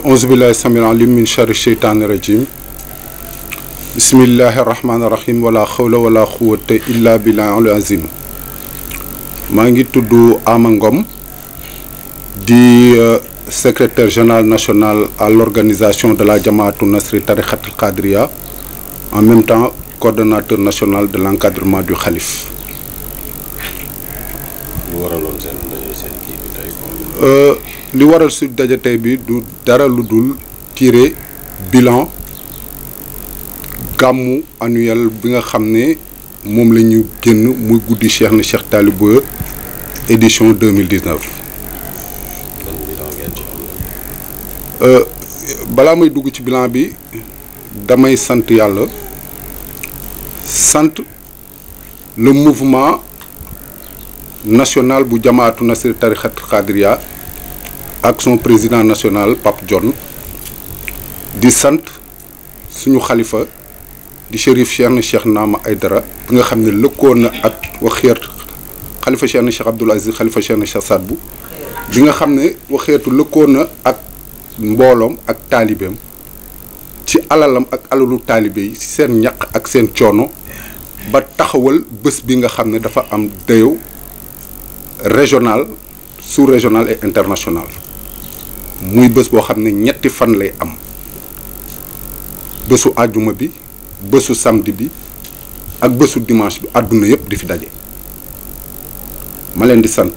auzu billahi samil alim min sharri sheytaani rajim bismillahi rahmaani rahim wala xawla wala quwwata illa billahi azim. maa ngi tudd Ama Ngom di secrétaire général national à l'organisation de la Jamaatu Nasri Tarixatul Qadriya, en même temps coordonnateur national de l'encadrement du Khalif. li waral su daje tey bi du dara lu dul tirer bilan gàmmu annuel bi nga xam ne moom la ñu génn muy guddi Cheikh na Cheikh Talibou édition 2019. balaa may dugg ci bilan bi damay sant yàlla sant le mouvement national bu Jamaatu Nasri Tarixatul Qadriya ak son président national Pape Dione, di sant suñu xalifa di Chérif Cheikh na Cheikh Naama Aydara bi nga xam ne lëkkoon na ak waxeet xalifa Cheikh na Cheikh Abdoul Aziz xalifa Cheikh na Cheikh Saad Bou bi nga xam ne waxeetu lëkkoon na ak mbooloom ak taalibeem ci alalam ak alalu taalibe yi ci seen ñaq ak seen coono ba taxawal bés bi nga xam ne dafa am dayo régional sous-régional et international muy bés boo xam ne ñetti fan lay am bésu àjjuma bi bésu samedi bi ak bésu dimanche bi àdduna yëpp di fi daje. ma leen di sant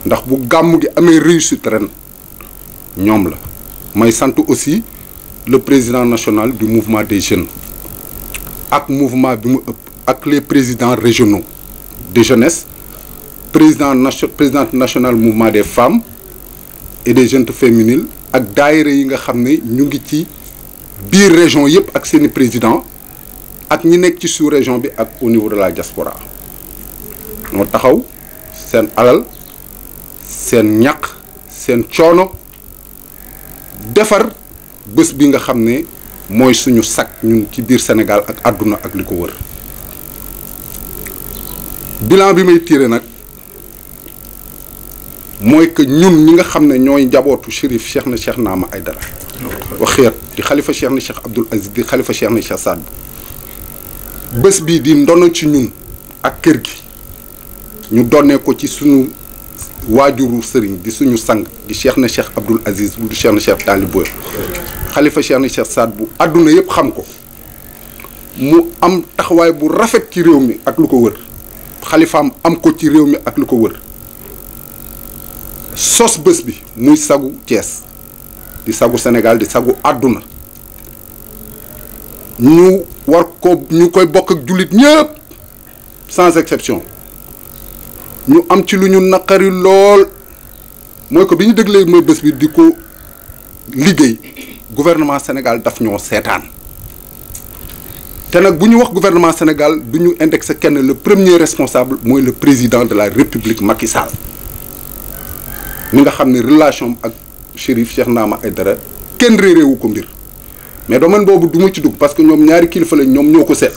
ndax bu gàmmu gi amee réussite ren ñoom la. may sant aussi le président national du mouvement des jeunes ak mouvement bi mu ëpp ak les présidents régionaux de jeunesse, présidente nationale mouvement des femmes et des jeunes féminines ak daayira yi nga xam ne ñu ngi ci biir région yëpp ak seeni président ak ñi nekk ci sous-région bi ak au niveau de la diaspora ñoo taxaw seen alal seen ñaq seen coono defar bés bi nga xam ne mooy suñu sag ñun ci biir Sénégal ak àdduna ak li ko wër. bilan bi may tiré nag mooy que ñun ñi nga xam ne ñooy njabootu Chérif Cheikh na Cheikh Naama Aydara waxeet di xalifa Cheikh na Cheikh Abdoul Aziz di xalifa Cheikh na Cheikh Saad Bou bés bii di ndono ci ñun ak kër gi ñu donnee ko ci suñu waajuru sëriñ di suñu sang di Cheikh na Cheikh Abdoul Aziz du Cheikh na Cheikh Talibou xalifa Cheikh na Cheikh Saad Bou àdduna yëpp xam ko mu am taxawaay bu rafet ci réew mi ak lu ko wër xalifaam am ko ci réew mi ak lu ko wër sos bés bi muy sagu Thiès di sagu Sénégal di sagu àdduna ñu war ko ñu koy bokk ak jullit ñëpp sans exception. ñu am ci lu ñu naqari lool mooy ko bi ñu déglee mooy bés bi di ko liggéey gouvernement Sénégal daf ñoo seetaan te nag bu ñu wax gouvernement Sénégal du ñu indexé kenn le premier responsable mooy le président de la République Macky Sall mi nga xam ne relation ak Chérif Cheikh Naama Aydara kenn réeréewu ko mbir mais domaine boobu du ma ci dugg parce que ñoom ñaari kilifa lañ ñoom ñoo ko seq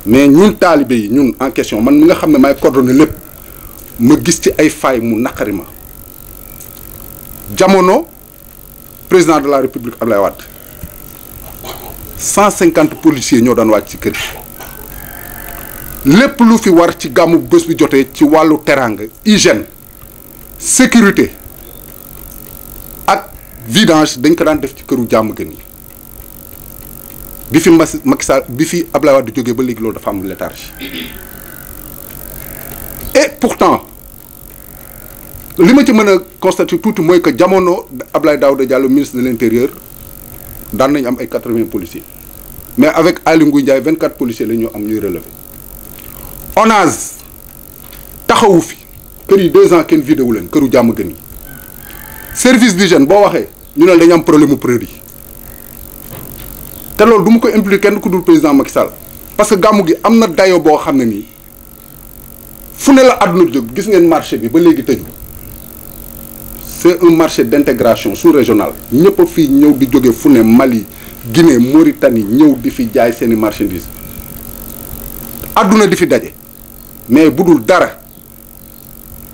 mais ñun taalibe yi ñun en question man mi nga xam ne maay coordonné lépp. ma gis ci ay faay mu naqari ma jamono président de la république Abdoulaye Wade 150 policiers ñoo daan wàcc ci kër gi lépp lu fi war ci gàmmu bés bi jotee ci wàllu teraanga hygiène sécurité ak vidange dañ ko daan def ci këru jàmm gën yi bi fi Macky Sall bi fi Abdoulaye Wade jógee ba léegi loolu dafa am léthargie et pourtant li ma ci mën a constater tuuti mooy que jamono Abdoulaye Daouda Diallo ministre de l'intérieur daan nañ am ay 80 policiers mais avec Aly Ngouille Ndiaye 24 policiers la ñu am ñuy relever. ONAS taxawu fi kër yi 2 ans kenn vidéo leen këru jàmm gën yi service d'hygiène boo waxee ñu ne dañu am problème mu produit te loolu du ma ko impliqué kenn ku dul président Macky Sall parce que gàmmu gi am na dayo boo xam ne nii fu ne la àdduna jóg gis ngeen marché bi ba léegi tëju c'est un marché d'intégration sous-régional ñëpp a fii ñëw di jóge fu ne Mali Guinée Mauritanie ñëw di fi jaay seeni marchandises àdduna di fi daje mais bu dul dara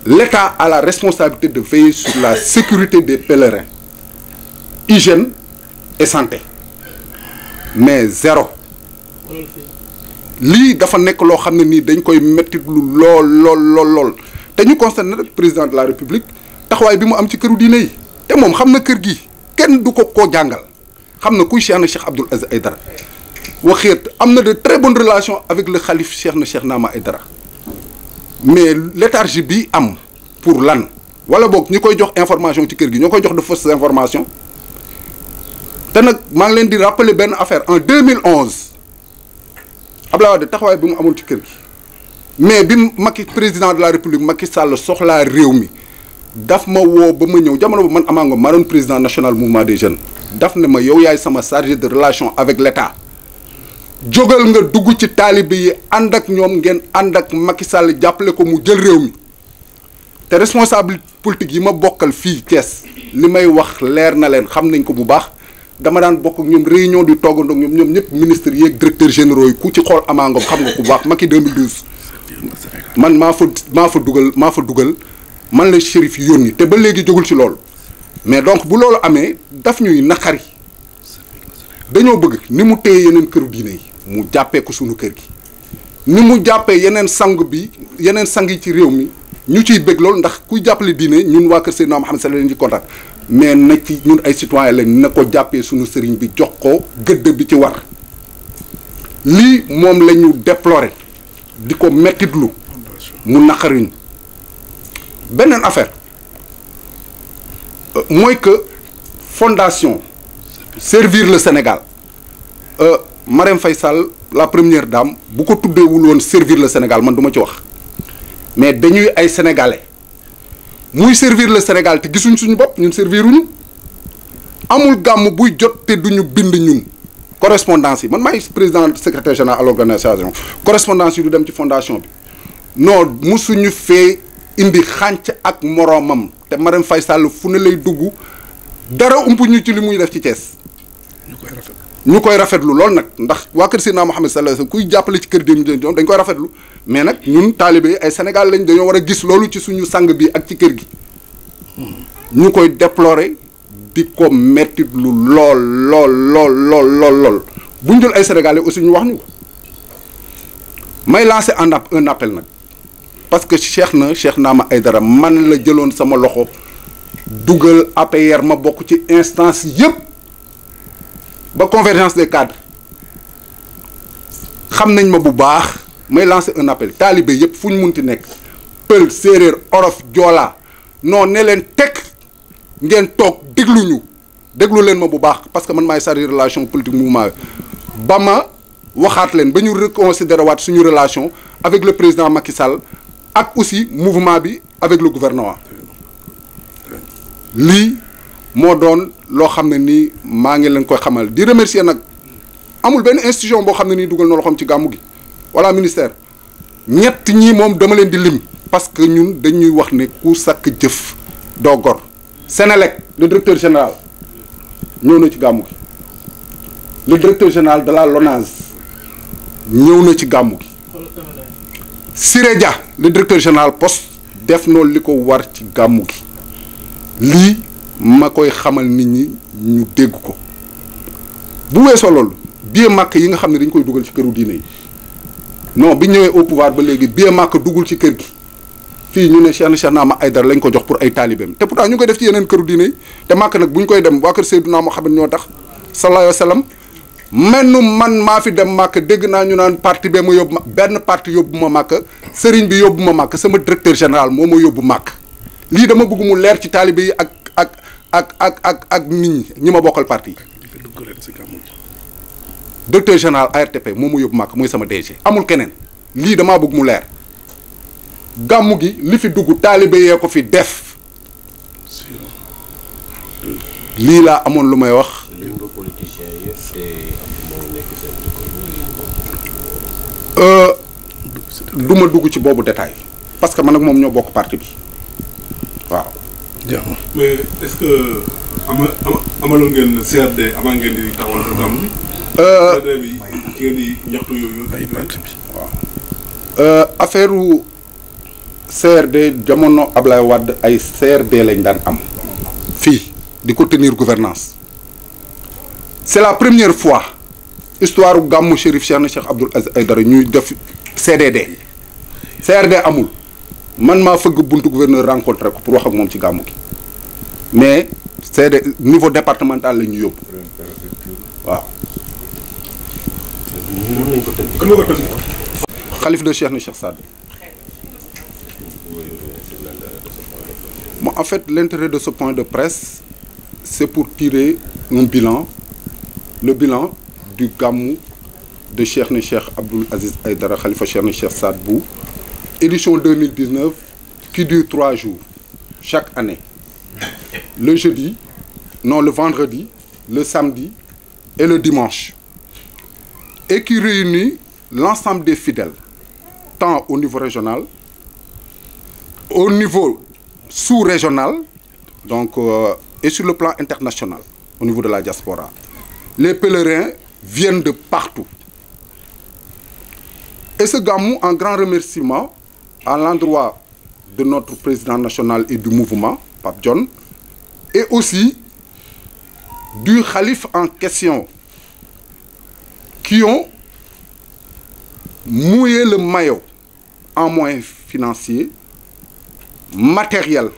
l'État a la responsabilité de veiller sur la sécurité des pèlerins, hygiène et santé, mais zéro. lii dafa nekk loo xam ne nii dañ koy metti lu lool te ñu constaté nag président de la république taxawaay bi mu am ci këru diine yi te moom xam na kër gi kenn du ko koo jàngal xam na kuy Cheikh na Cheikh Abdoul Aziz Aïdara waxeet am na de très bonnes relations avec le khalife Cheikh na Cheikh Naama Aïdara mais léthargie bi am pour lan wala boog ñi koy jox information ci kër gi ñoo koy jox de fausses informations te nag maa ngi leen di rappeler benn affaire en 2011 Abdoulaye Wade taxawaay bi mu amul ci kër gi mais bi Macky président de la république Macky Sall soxlaa réew mi daf ma woo ba ma ñëw jamono ba man Ama Ngom maa doon président national mouvement des jeunes daf ne ma yow yaay sama chargé de relation avec l'État jógal nga dugg ci taalibe yi ànd ak ñoom ngeen ànd ak Macky Sall jàppale ko mu jël réew mi te responsable politique yi ma bokkal fii Thiès li may wax leer na leen xam nañ ko bu baax dama daan bokk ak ñoom réunion di toogandoo ak ñoom ñëpp ministres yi ak directeurs généraux yi ku ci xool Ama Ngom xam nga ko bu baax Macky 2012 man maa fa dugal man la Chérif yónni te ba léegi jógul ci loolu mais donc bu loolu amee daf ñuy naqari dañoo bëgg ni mu téye yeneen këru diine yi mu jàppee ko suñu kër gi ni mu jàppee yeneen sang yi ci réew mi ñu ciy bëgg loolu ndax kuy jàppale diine ñun waa kër Seydina Mouhamed Sallallahu alayhi wa sallam di kontaan mais na ci ñun ay citoyen lañ na ko jàppee suñu sëriñ bi jox ko gëdd bi ci war lii moom la ñu déplorer di ko mettitlu mu naqariñ beneen affaire mooy que fondation Servir le Sénégal Marème Faye Sall la première dame bu ko tuddeewul woon Servir le Sénégal man du ma ci wax mais dañuy ay sénégalais muy servir le Sénégal te gisuñ suñu bopp ñun serviruñu amul gàmm buy jot te duñu bind ñun correspondance yi man maay président secrétaire général à l'organisation correspondance yi du dem ci fondation bi non musuñu fee indi xànc ak moroomam te Marème Faye Sall fu ne lay dugg dara ump ñu ci li muy def ci Thiès ñu koy rafetlu lool nag ndax waa kër Seydina Mouhamed sallallahu alayhi wasallam kuy jàppale ci kër dem dañ koy rafetlu mais nag ñun taalibe yi ay Sénégal lañ dañoo war a gis loolu ci suñu sang bi ak ci kër gi ñu koy déplorer di ko metti lu lool buñ dul ay Sénégalais aussi ñu wax ñu ko may lancer un appel nag parce que Cheikh Naama Aïdara man la jëloon sama loxo dugal APR ma bokk ci instance yëpp ba convergence des cadres xam nañ ma bu baax may lancer un appel taalibe yëpp fu ñu munti nekk pël séeréer olof joola non ne leen tekk ngeen toog déglu leen ma bu baax parce que man maay chargé relation politique mouvement ba ma waxaat leen ba ñu reconsidérer waat suñu relation avec le président Macky Sall ak aussi mouvement bi avec le gouvernement lii moo doon loo xam ne nii maa ngi leen koy xamal di remercier nag amul benn institution boo xam ne nii dugal na loxoom ci gàmmu gi wala ministère ñett ñii moom dama leen di lim parce que ñun dañuy wax ne ku sakk jëf doo gor Sénélec le directeur général ñëw na ci gàmmu gi le directeur général de la LONASE ñëw na ci gàmmu gi Siré Dia le directeur général poste def noonu li ko war ci gàmmu gi lii ma koy xamal nit ñi ñu dégg ko bu weesoo loolu billet màkk yi nga xam ne dañ koy dugal ci këru diine yi non bi ñëwee au pouvoir ba léegi billet màkk duggul ci kër gi fii ñu ne Cheikh Naama Aïdara lañ ko jox pour ay taalibeem te pourtant ñu ngi koy def ci yeneen këru diine yi te màkk nag bu ñu koy dem waa kër Seydina Muhammad ñoo tax sallallahu alayhi wa sallam man maa fi dem màkk dégg naa ñu naan parti bee ma yóbbu ma benn parti yóbbu ma màkk sëriñ bi yóbbu ma màkk sama directeur général moo ma yóbbu màkk lii dama bëgg mu leer ci taalibe yi ak nit ñi ma bokkal parti directeur général ARTP moo ma yóbbu màkk mooy sama DG amul keneen lii damaa bëgg mu leer gàmmu gi li fi dugg taalibe yee ko fi def lii laa amoon lu may wax du ma dugg ci boobu détail parce que man ak moom ñoo bokk parti bi waaw. mais est-ce que amaloon ngeen CRD avant ngeen di taxawal gàmmu gi. CRD bi ci ngeen di ñaxtu yooyu ay parti bi waaw. affaire CRD jamono Ablaye Wade ay CRD lañ daan am fii di ko tenir gouvernance c'est la première fois histoire gàmmu Chérif Cheikh Abdoul Aziz Aïdara ñuy def CDD CRD amul man maa fëgg buntu gouverneur rencontré ko pour wax ak moom ci gàmmu gi mais CD niveau départemental la ñu yóbbu waaw. Khalife de Cheikh na Cheikh Saad. Bon, en fait, l'intérêt de ce point de presse, c'est pour tirer un bilan, le bilan du Gamou de Cheikh na Cheikh Abdoul Aziz Aïdara Khalifa Cheikh na Cheikh Saad Bou, édition 2019, qui dure 3 jours chaque année. Le jeudi, non, le vendredi, le samedi et le dimanche. Et qui réunit l'ensemble des fidèles, tant au niveau régional, au niveau sous-régional, donc, et sur le plan international, au niveau de la diaspora. Les pèlerins viennent de partout. Et ce gamou, en grand remerciement à l'endroit de notre président national et du mouvement, Pape John, et aussi du khalife en question, qui ont mouillé le maillot en moyens financiers, matériels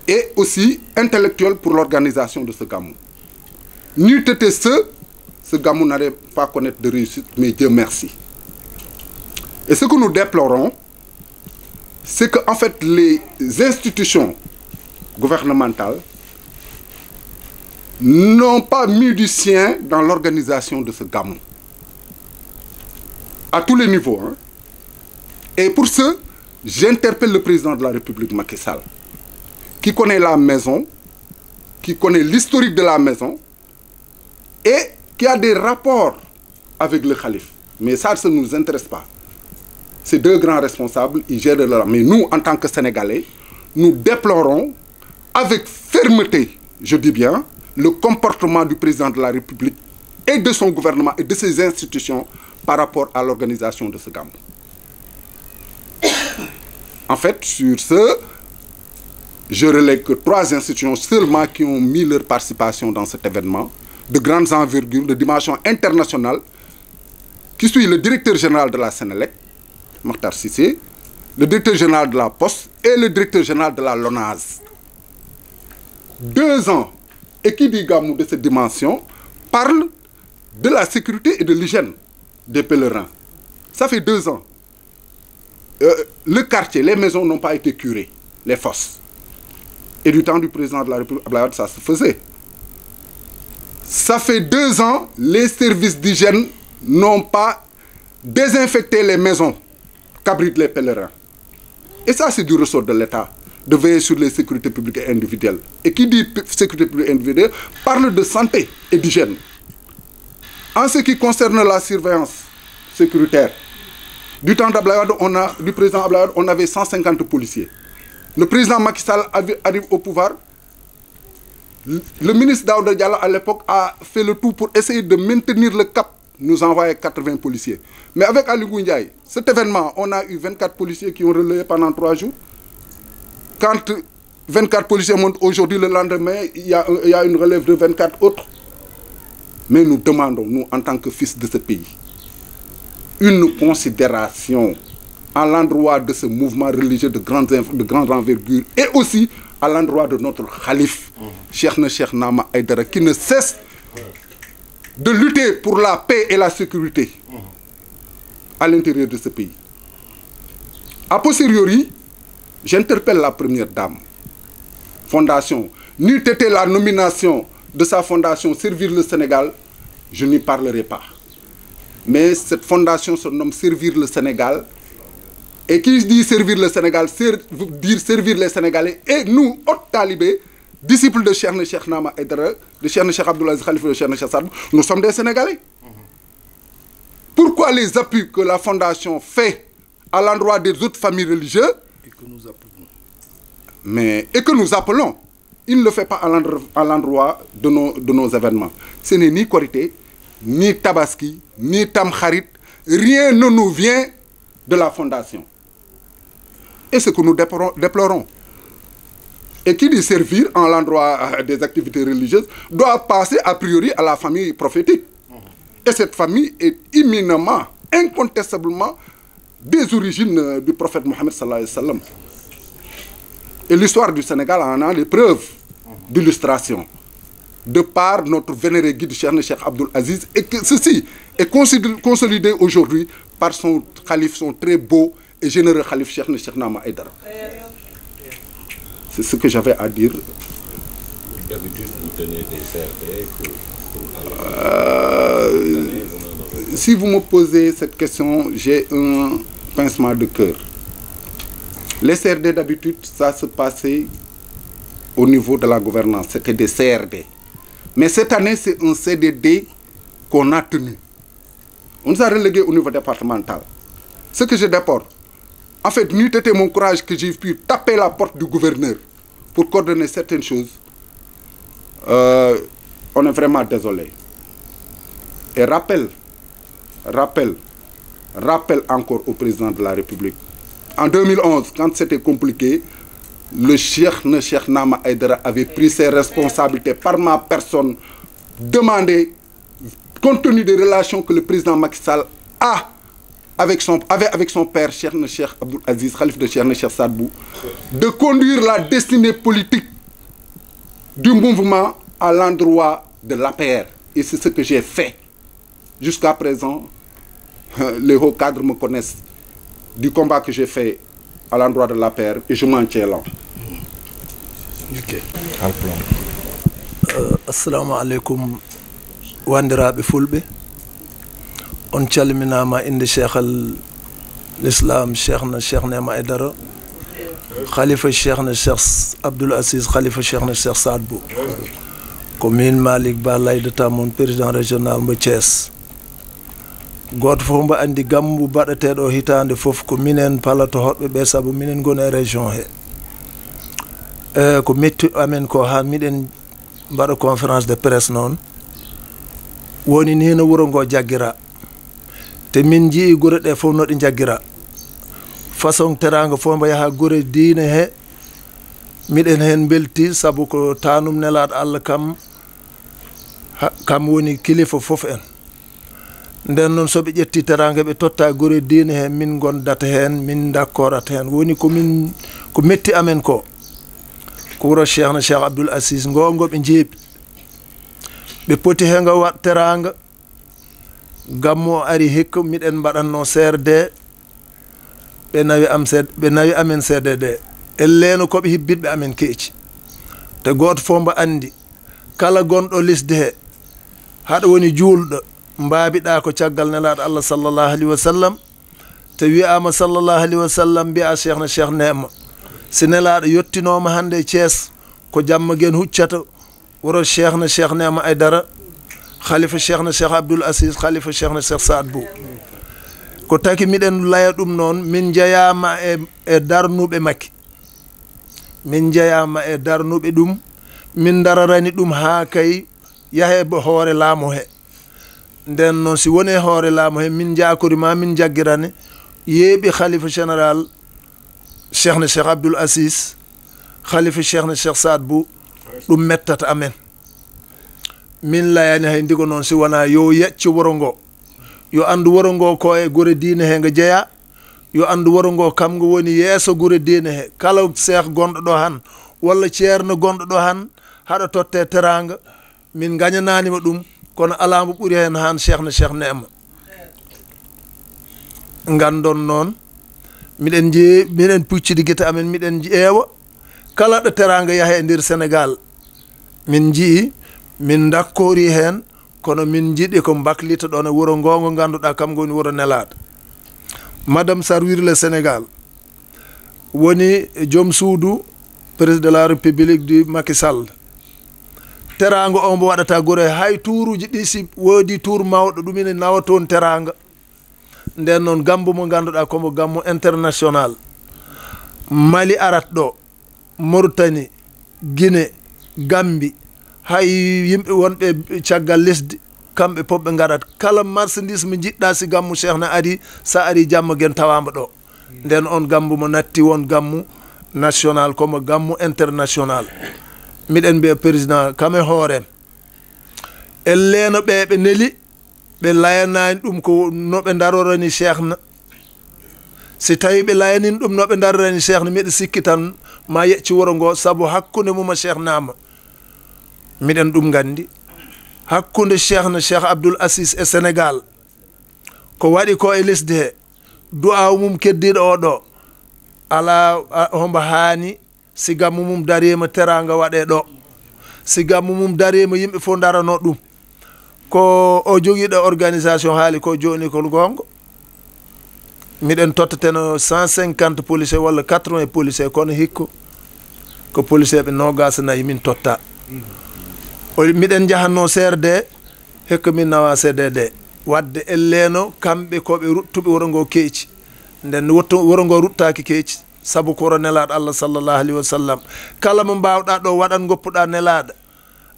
et aussi intellectuels pour l'organisation de ce gamou. N'eût été ce gamou n'allait pas connaître de réussite, mais Dieu merci. Et ce que nous déplorons, c'est qu'en fait, les institutions gouvernementales n'ont pas mis du sien dans l'organisation de ce gamou. À tous les niveaux. Hein. Et pour ce, j'interpelle le président de la République, Macky Sall, qui connaît la maison, qui connaît l'historique de la maison, et qui a des rapports avec le calife. Mais ça ne nous intéresse pas. Ces deux grands responsables, ils gèrent leur... Mais nous, en tant que Sénégalais, nous déplorons avec fermeté, je dis bien, le comportement du président de la République et de son gouvernement et de ses institutions par rapport à l'organisation de ce gamou. En fait, sur ce, je relègue que 3 institutions seulement qui ont mis leur participation dans cet événement, de grandes envergures, de dimension internationale, qui suit le directeur général de la Sénélec, Mokhtar Cissé, le directeur général de la Poste et le directeur général de la LONASE. 2 ans, et qui dit gamou de cette dimension, parle de la sécurité et de l'hygiène des pèlerins. Ça fait 2 ans. Le quartier, les maisons n'ont pas été curées, les fosses. Et du temps du président de la République, ça se faisait. Ça fait 2 ans, les services d'hygiène n'ont pas désinfecté les maisons qu'abritent les pèlerins. Et ça, c'est du ressort de l'État, de veiller sur les sécurités publiques et individuelles. Et qui dit sécurité publique et individuelle parle de santé et d'hygiène. En ce qui concerne la surveillance sécuritaire, du temps d'Ablaye Wade, du président Ablaye Wade, on avait 150 policiers. Le président Macky Sall arrive au pouvoir. Le ministre Daouda Diallo, à l'époque, a fait le tout pour essayer de maintenir le cap. Nous envoyait 80 policiers. Mais avec Ali Ndiaye, cet événement, on a eu 24 policiers qui ont relayé pendant 3 jours. Quand 24 policiers montent aujourd'hui, le lendemain, il y a une relève de 24 autres. Mais nous demandons, nous, en tant que fils de ce pays, une considération à l'endroit de ce mouvement religieux de grande envergure et aussi à l'endroit de notre khalife, Cheikh na Cheikh Nama Aïdara, qui ne cesse de lutter pour la paix et la sécurité à l'intérieur de ce pays. A posteriori, j'interpelle la première dame, fondation. N'eût été la nomination de sa fondation Servir le Sénégal, je n'y parlerai pas. Mais cette fondation se nomme Servir le Sénégal. Et qui dit servir le Sénégal, dire servir les Sénégalais. Et nous, autres talibés, disciples de Cheikh na Cheikh Nama Aïdara, de Cheikh na Cheikh Abdoul Aziz Khalifa de Cheikh na Cheikh Saad Bou, nous sommes des Sénégalais. Pourquoi les appuis que la fondation fait à l'endroit des autres familles religieuses et que nous appelons, il ne le fait pas à l'endroit de nos événements. Ce n'est ni Korité, ni Tabaski, ni Tamkharit, rien ne nous vient de la fondation. Et ce que nous déplorons. Et qui dit servir en l'endroit des activités religieuses doit passer a priori à la famille prophétique. Et cette famille est imminemment, incontestablement des origines du prophète Mohammed sallallahu alayhi wa sallam. Et l'histoire du Sénégal en a des preuves d'illustration. De par notre vénéré guide Cheikh Abdoul Aziz, et que ceci est consolidé aujourd'hui par son calife, son très beau et généreux calife Cheikh Nama Aïdara. C'est ce que j'avais à dire. D'habitude, vous tenez des CRD si vous me posez cette question, j'ai un pincement de cœur. Les CRD d'habitude, ça se passait au niveau de la gouvernance, c'était des CRD. Mais cette année, c'est un CDD qu'on a tenu. On nous a relégués au niveau départemental. Ce que je déplore, en fait, n'eût été mon courage que j'ai pu taper la porte du gouverneur pour coordonner certaines choses. On est vraiment désolé. Et rappel encore au président de la République. En 2011, quand c'était compliqué, le Cheikh Nama Aïdara avait pris ses responsabilités par ma personne, demandé, compte tenu des relations que le président Macky Sall avait avec son père, Cheikh Abdoul Aziz, Khalif de Cheikh Saad Bou, de conduire la destinée politique du mouvement à l'endroit de l'APR. Et c'est ce que j'ai fait. Jusqu'à présent, les hauts cadres me connaissent du combat que j'ai fait à l'endroit de l'APR et je m'en tiens là. Assalamu alaikum wandiraɓe fulɓe. On calminama inde Cheikh l'Islam Cheikh Nema Aïdara, Khalifa Cheikh Abdoul Aziz, Khalifa Cheikh Saad Bou. Commune Malik Ba laydata mon président régional mo Thiès. Goto fof mbo andi gammu baɗeteɗo hitande fof ko minen palato hoɓɓe ɓe saabu minen goni e région he. Ko metti amen ko ha miɗen mbaɗa conférence de presse noon woni ni no wuro ngo jaggira te min jii gure ɗe fof no ɗi jaggira façon teranga fof mbo yaha gure diine he miɗen hen belti saabu ko tanum nelaɗo Allah kam woni kilifa fof en. Nden noon soɓe ƴetti teranga ɓe totta gure diine he min gondata hen min d'accordat hen woni ko metti amen ko wuro Cheikh Abdoul Aziz ngo ɓe jeeɓi ɓe poti henga wat teranga gammo ari hikka miɗen mbaɗanno CRD ɓe nawi amen CDD elleno koɓe hibbitɓe amen keeci te goto fof mbo andi kala gonɗo lisde he haɗa woni juulɗo mbabiɗa ko caggal nelaɗo Allah sallallahu alaihi wa sallam te wiyama sallallahu alaihi wa sallam mbiya Cheikh Nema si nelaɗo yettinoma hande e Thiès ko jamma gen huccata wuro Cheikh Nema Aïdara, Khalifa Cheikh Abdoul Aziz, Khalifa Cheikh Saad Bou. Ko taki miɗen laya ɗum noon min jeyama e darnuɓe makki. Min jeyama e darnuɓe ɗum min dararani ɗum ha kay yahe hoore laamo he. Nden noon si woni hoore laamo he min jakorima min jaggirani yeeɓi Khalifa général Cheikh Abdoul Aziz, Khalifa Cheikh Saad Bou ɗum mettata amen. Min layani hay ndigo noon si wona yo yecco wuro ngo yo andu wuro ngo ko e gure diine he ngo jeeya yo andu wuro ngo kam ngo woni yeeso gure diine he kala cheikh gonɗo ɗo han walla ceerno gonɗo ɗo han haɗa totte teranga min gañananima ɗum kono ala mo ɓuuri hen han Cheikh Nema. Gandon noon miɗen puccidi guite amen miɗen ƴeewa kala ɗo teranga yaha e nder Sénégal min jii min dakkori hen kono min jiɗi ko baklita ɗon e wuro ngo ganduɗa kam goni wuro nelaɗo. Madame Sarwir le Sénégal woni joom suudu président de la République du Macky Sall. Teranga o mbo waɗata gure hay tuuruji ɗi si woodi tour mawɗo ɗum ine nawa toon teranga. Nden noon gambo mo ganduɗa komo gammo international. Mali arat ɗo, Mauritanie, Guinée, Gambie, hay yimɓe wonɓe caggal lesdi kamɓe pop ɓe garat kala marchandise mo jiɗɗa si gammu Cheikh na ari sa ari jamma gen tawamba ɗo nden on gammu mo natti won gammu national comme gammu international miɗen mbiya président kame hoorem elleno ɓe neli ɓe layanani ɗum ko noɓe darorani cheikhna si tawi ɓe layanin ɗum noɓe darorani cheikhna miɗa sikki tan ma yecci wuro ngo saabu hakkude mum cheikh nama miɗen ɗum gandi hakkude cheikhna cheikh Abdoul Aziz e Sénégal ko waɗi ko e lesdi he du'aw mum keddiɗo oɗo ala hombo haani si gammu mum darima teranga waɗe ɗo si gammu mum darima yimɓe fof darano ɗum ko o joguiɗo organisation haali ko joni kol gonga miɗen tottateno 150 policier walla 80 policier kono hikko ko policier ɓe nogas nayyi min totta miɗen jahanno CRD hekko min nawa CDD wadde elleno kamɓe koɓe ruttuɓe wuro ngo keeci nden wuro ngo ruttaki keeci saabu ko wuro nelaɗo Allah sallllahu alayhi wa sallam kala mo mbawɗa ɗo waɗan goppuɗa nelaɗo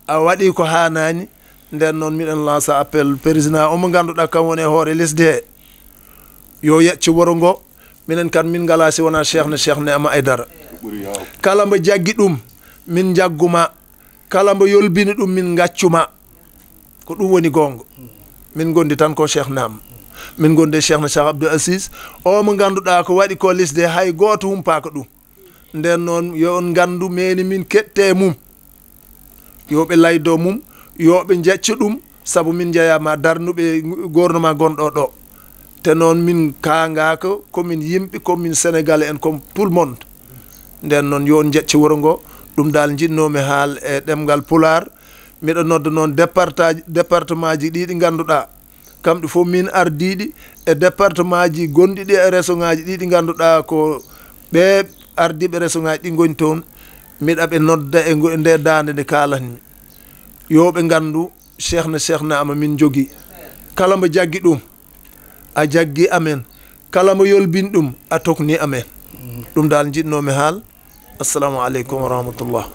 a waɗi ko hanani nden noon miɗen lança appel président omo ganduɗa kam woni e hoore lesdi he yo yecci wuro ngo minen kan min ngala si wona cheikh ne ama aydara kala mbo jaggi ɗum min jagguma kala mbo yolbini ɗum min gaccuma ko ɗum woni gonga min gondi tan ko cheikh nam min gonde cheikhna cheikh Abdoul Aziz o mo ganduɗa ko waɗi ko lisde hay goto humpaka ɗum nden noon yo on gandu meni min kette mum yoɓe laydo mum yoɓe jecca ɗum saabu min jeeyama darnuɓe gouvernement gonɗo ɗo te noon min kangaka komin yimɓe komin sénégalais en comme tout le monde nden noon yo on jecce wuro ngo ɗum dal jinnomi haal e ɗemgal pular miɗo nodda noon département ji ɗiɗi ganduɗa kamɗe fof min ardiɗi e département ji gonɗiɗi e région ngaji ɗiɗi ganduɗa ko ɓe ardiɓe région ngaji ɗi goni toon miɗa ɓe nodda e nde dande nde kalanmi yoɓe gandu cheikhna ama min jogui kala mbo jaggi ɗum a jaggi amen kala mbo yolbin ɗum a tokni amen ɗum dal jinnomi haal assalamu aleykum wa rahmatullah